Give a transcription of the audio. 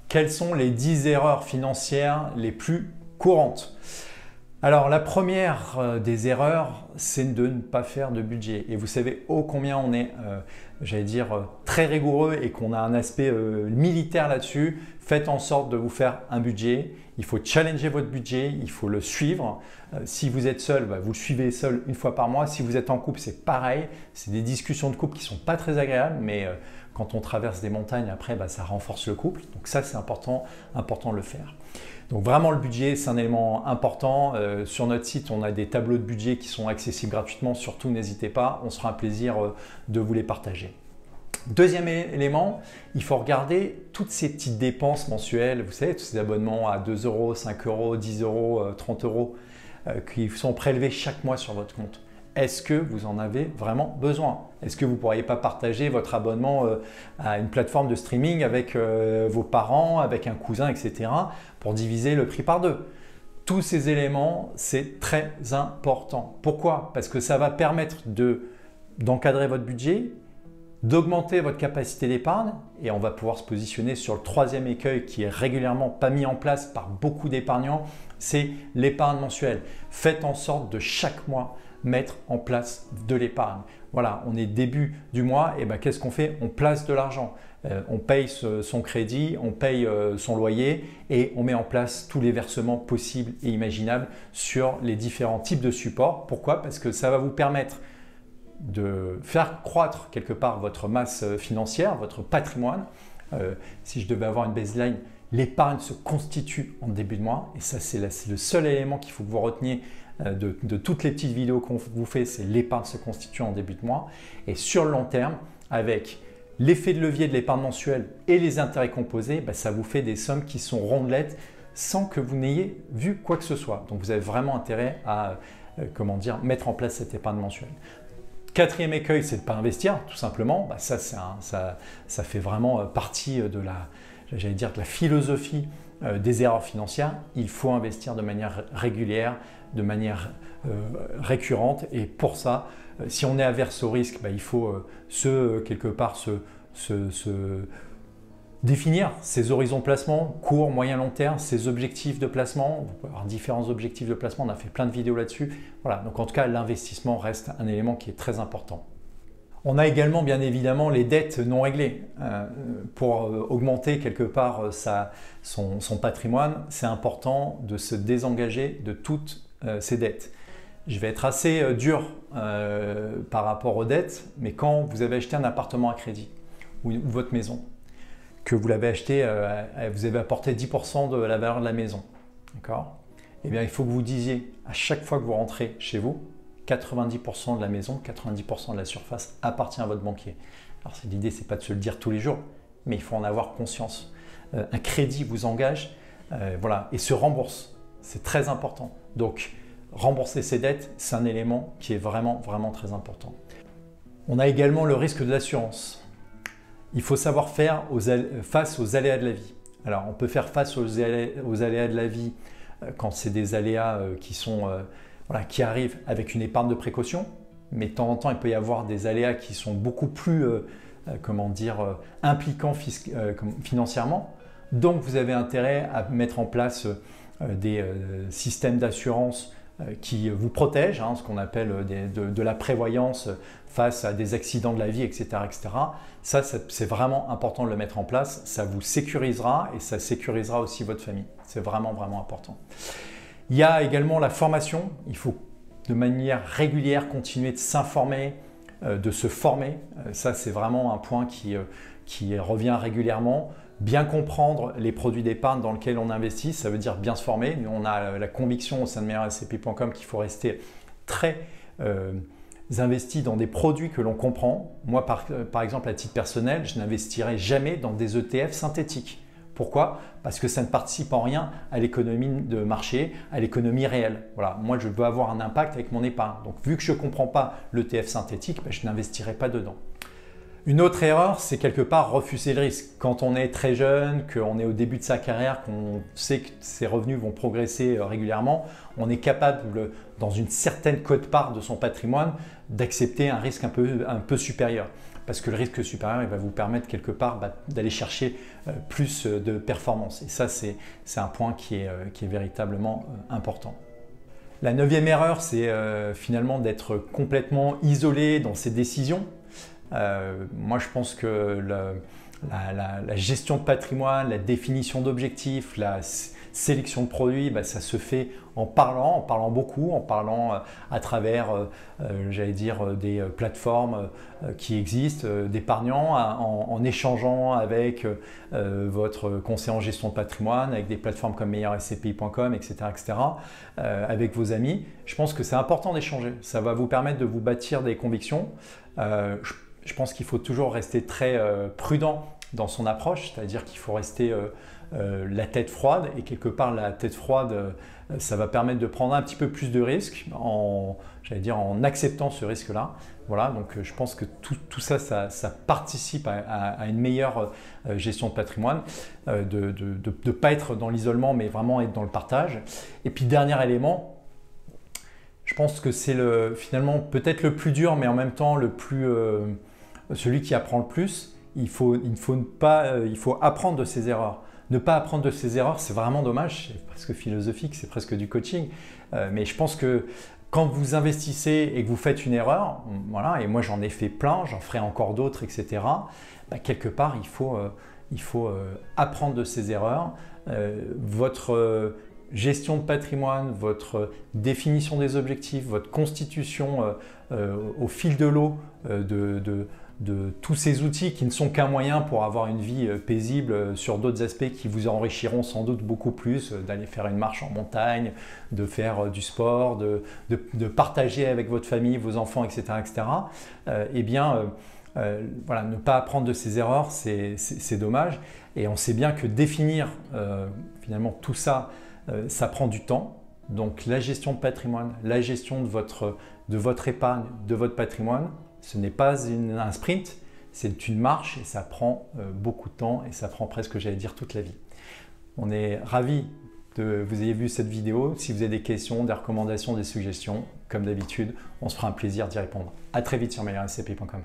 Quelles sont les 10 erreurs financières les plus courantes? Alors la première des erreurs, c'est de ne pas faire de budget. Et vous savez ô combien on est, j'allais dire, très rigoureux et qu'on a un aspect militaire là-dessus. Faites en sorte de vous faire un budget. Il faut challenger votre budget, il faut le suivre. Si vous êtes seul, vous le suivez seul une fois par mois. Si vous êtes en couple, c'est pareil. C'est des discussions de couple qui ne sont pas très agréables, mais quand on traverse des montagnes, après, ça renforce le couple. Donc ça, c'est important de le faire. Donc vraiment, le budget, c'est un élément important. Sur notre site, on a des tableaux de budget qui sont accessibles gratuitement. Surtout, n'hésitez pas, on sera un plaisir de vous les partager. Deuxième élément, il faut regarder toutes ces petites dépenses mensuelles. Vous savez, tous ces abonnements à 2 €, 5 €, 10 €, 30 € qui sont prélevés chaque mois sur votre compte. Est-ce que vous en avez vraiment besoin? Est-ce que vous ne pourriez pas partager votre abonnement à une plateforme de streaming avec vos parents, avec un cousin, etc. pour diviser le prix par deux? Tous ces éléments, c'est très important. Pourquoi? Parce que ça va permettre d'encadrer votre budget, d'augmenter votre capacité d'épargne et on va pouvoir se positionner sur le troisième écueil qui est régulièrement pas mis en place par beaucoup d'épargnants, c'est l'épargne mensuelle. Faites en sorte de chaque mois mettre en place de l'épargne. Voilà, on est début du mois et qu'est-ce qu'on fait? On place de l'argent. On paye son crédit, on paye son loyer et on met en place tous les versements possibles et imaginables sur les différents types de supports. Pourquoi? Parce que ça va vous permettre de faire croître quelque part votre masse financière, votre patrimoine. Si je devais avoir une baseline, l'épargne se constitue en début de mois et ça c'est le seul élément qu'il faut que vous reteniez de toutes les petites vidéos qu'on vous fait, c'est l'épargne se constitue en début de mois. Et sur le long terme, avec l'effet de levier de l'épargne mensuelle et les intérêts composés, ça vous fait des sommes qui sont rondelettes sans que vous n'ayez vu quoi que ce soit. Donc vous avez vraiment intérêt à mettre en place cette épargne mensuelle. Quatrième écueil, c'est de ne pas investir, tout simplement. Ça fait vraiment partie de la philosophie des erreurs financières. Il faut investir de manière régulière, de manière récurrente. Et pour ça, si on est averse au risque, il faut quelque part définir ses horizons de placement, court, moyen, long terme, ses objectifs de placement. Vous pouvez avoir différents objectifs de placement, on a fait plein de vidéos là-dessus. Voilà, donc en tout cas, l'investissement reste un élément qui est très important. On a également bien évidemment les dettes non réglées. Pour augmenter quelque part son patrimoine, c'est important de se désengager de toutes ces dettes. Je vais être assez dur par rapport aux dettes, mais quand vous avez acheté un appartement à crédit ou votre maison, que vous l'avez acheté, vous avez apporté 10% de la valeur de la maison, d'accord? Eh bien, il faut que vous disiez à chaque fois que vous rentrez chez vous, 90% de la maison, 90% de la surface appartient à votre banquier. Alors l'idée, c'est pas de se le dire tous les jours, mais il faut en avoir conscience. Un crédit vous engage, voilà, et se rembourse. C'est très important. Donc, rembourser ses dettes, c'est un élément qui est vraiment, vraiment très important. On a également le risque de l'assurance. Il faut savoir faire face aux aléas de la vie. Alors, on peut faire face aux aléas de la vie quand c'est des aléas qui arrivent avec une épargne de précaution, mais de temps en temps, il peut y avoir des aléas qui sont beaucoup plus impliquants financièrement. Donc, vous avez intérêt à mettre en place des systèmes d'assurance qui vous protègent, ce qu'on appelle de la prévoyance face à des accidents de la vie, etc. etc. Ça, c'est vraiment important de le mettre en place. Ça vous sécurisera et ça sécurisera aussi votre famille. C'est vraiment, vraiment important. Il y a également la formation. Il faut de manière régulière continuer de s'informer, de se former. Ça, c'est vraiment un point qui revient régulièrement. Bien comprendre les produits d'épargne dans lesquels on investit, ça veut dire bien se former. Nous, on a la conviction au sein de meilleurscp.com qu'il faut rester très investi dans des produits que l'on comprend. Moi, par exemple, à titre personnel, je n'investirai jamais dans des ETF synthétiques. Pourquoi? Parce que ça ne participe en rien à l'économie de marché, à l'économie réelle. Voilà, moi, je veux avoir un impact avec mon épargne. Donc, vu que je ne comprends pas l'ETF synthétique, je n'investirai pas dedans. Une autre erreur, c'est quelque part refuser le risque. Quand on est très jeune, qu'on est au début de sa carrière, qu'on sait que ses revenus vont progresser régulièrement, on est capable, dans une certaine quote-part de son patrimoine, d'accepter un risque un peu supérieur. Parce que le risque supérieur, il va vous permettre quelque part d'aller chercher plus de performance. Et ça, c'est un point qui est véritablement important. La 9e erreur, c'est finalement d'être complètement isolé dans ses décisions. Moi, je pense que la gestion de patrimoine, la définition d'objectifs, la sélection de produits, ça se fait en parlant beaucoup, en parlant à travers, j'allais dire, des plateformes qui existent, d'épargnants, en échangeant avec votre conseiller en gestion de patrimoine, avec des plateformes comme meilleurscpi.com, etc., avec vos amis. Je pense que c'est important d'échanger. Ça va vous permettre de vous bâtir des convictions. Je pense qu'il faut toujours rester très prudent dans son approche, c'est-à-dire qu'il faut rester la tête froide, et quelque part la tête froide, ça va permettre de prendre un petit peu plus de risques en acceptant ce risque-là. Voilà, donc je pense que tout ça, ça participe à une meilleure gestion de patrimoine, de ne pas être dans l'isolement, mais vraiment être dans le partage. Et puis dernier élément, je pense que c'est finalement peut-être le plus dur, mais en même temps celui qui apprend le plus. Il faut apprendre de ses erreurs. Ne pas apprendre de ses erreurs, c'est vraiment dommage, c'est presque philosophique, c'est presque du coaching. Mais je pense que quand vous investissez et que vous faites une erreur, voilà, et moi j'en ai fait plein, j'en ferai encore d'autres, etc. Quelque part, il faut apprendre de ses erreurs. Votre gestion de patrimoine, votre définition des objectifs, votre constitution au fil de l'eau de tous ces outils qui ne sont qu'un moyen pour avoir une vie paisible sur d'autres aspects qui vous enrichiront sans doute beaucoup plus, d'aller faire une marche en montagne, de faire du sport, de partager avec votre famille, vos enfants, etc. Voilà, ne pas apprendre de ses erreurs, c'est dommage. Et on sait bien que définir finalement tout ça, ça prend du temps. Donc la gestion de patrimoine, la gestion de votre épargne, de votre patrimoine, ce n'est pas un sprint, c'est une marche et ça prend beaucoup de temps et ça prend presque, j'allais dire, toute la vie. On est ravis que vous ayez vu cette vidéo. Si vous avez des questions, des recommandations, des suggestions, comme d'habitude, on se fera un plaisir d'y répondre. À très vite sur meilleurscpi.com.